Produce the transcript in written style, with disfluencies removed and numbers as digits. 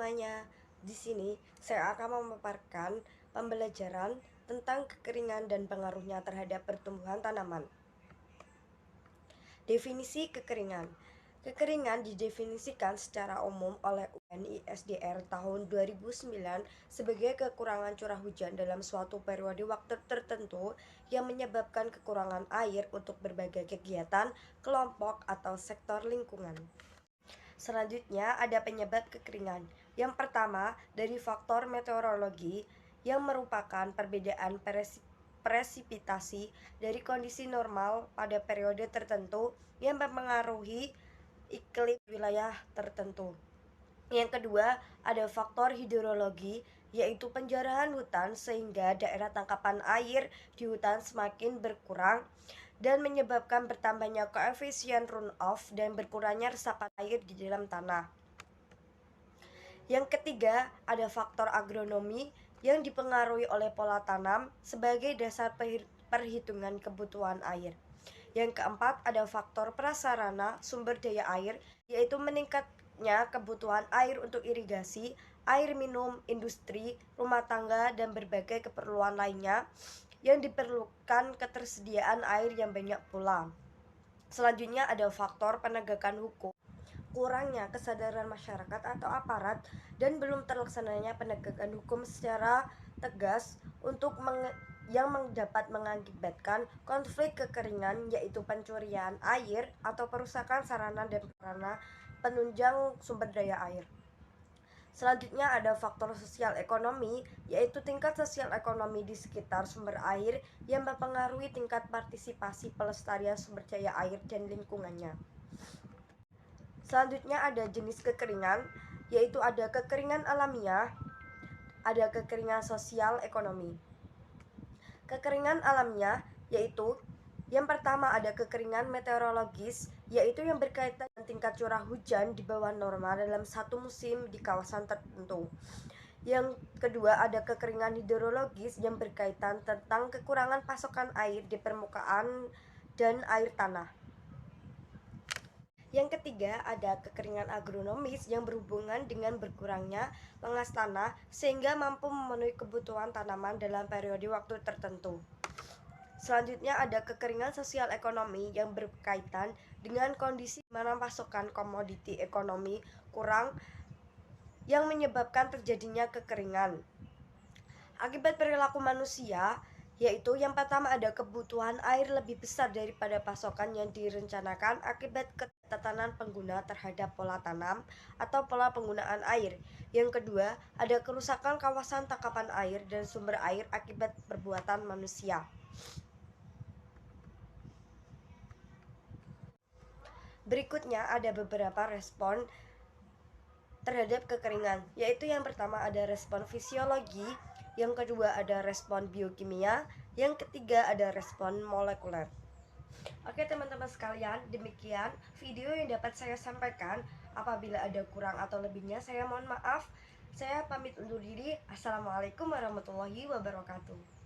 semuanya. Di sini saya akan memaparkan pembelajaran tentang kekeringan dan pengaruhnya terhadap pertumbuhan tanaman. Definisi kekeringan. Kekeringan didefinisikan secara umum oleh UNISDR tahun 2009 sebagai kekurangan curah hujan dalam suatu periode waktu tertentu yang menyebabkan kekurangan air untuk berbagai kegiatan, kelompok, atau sektor lingkungan. Selanjutnya ada penyebab kekeringan. Yang pertama dari faktor meteorologi yang merupakan perbedaan presipitasi dari kondisi normal pada periode tertentu yang mempengaruhi iklim wilayah tertentu. Yang kedua ada faktor hidrologi, yaitu penjarahan hutan sehingga daerah tangkapan air di hutan semakin berkurang dan menyebabkan bertambahnya koefisien runoff dan berkurangnya resapan air di dalam tanah. Yang ketiga, ada faktor agronomi yang dipengaruhi oleh pola tanam sebagai dasar perhitungan kebutuhan air. Yang keempat, ada faktor prasarana sumber daya air, yaitu meningkatnya kebutuhan air untuk irigasi, air minum, industri, rumah tangga, dan berbagai keperluan lainnya yang diperlukan ketersediaan air yang banyak pula. Selanjutnya ada faktor penegakan hukum. Kurangnya kesadaran masyarakat atau aparat dan belum terlaksananya penegakan hukum secara tegas untuk yang dapat mengakibatkan konflik kekeringan, yaitu pencurian air atau perusakan sarana dan prasarana penunjang sumber daya air. Selanjutnya ada faktor sosial ekonomi, yaitu tingkat sosial ekonomi di sekitar sumber air yang mempengaruhi tingkat partisipasi pelestarian sumber daya air dan lingkungannya. Selanjutnya ada jenis kekeringan, yaitu ada kekeringan alamiah, ada kekeringan sosial ekonomi. Kekeringan alamiah yaitu yang pertama ada kekeringan meteorologis, yaitu yang berkaitan dengan tingkat curah hujan di bawah normal dalam satu musim di kawasan tertentu. Yang kedua ada kekeringan hidrologis yang berkaitan tentang kekurangan pasokan air di permukaan dan air tanah. Yang ketiga ada kekeringan agronomis yang berhubungan dengan berkurangnya lengas tanah sehingga mampu memenuhi kebutuhan tanaman dalam periode waktu tertentu. Selanjutnya ada kekeringan sosial ekonomi yang berkaitan dengan kondisi di mana pasokan komoditi ekonomi kurang yang menyebabkan terjadinya kekeringan. Akibat perilaku manusia, yaitu yang pertama ada kebutuhan air lebih besar daripada pasokan yang direncanakan akibat ketatanan pengguna terhadap pola tanam atau pola penggunaan air. Yang kedua, ada kerusakan kawasan tangkapan air dan sumber air akibat perbuatan manusia. Berikutnya ada beberapa respon terhadap kekeringan, yaitu yang pertama ada respon fisiologi, yang kedua ada respon biokimia, yang ketiga ada respon molekuler. Oke teman-teman sekalian, demikian video yang dapat saya sampaikan. Apabila ada kurang atau lebihnya saya mohon maaf. Saya pamit undur diri. Assalamualaikum warahmatullahi wabarakatuh.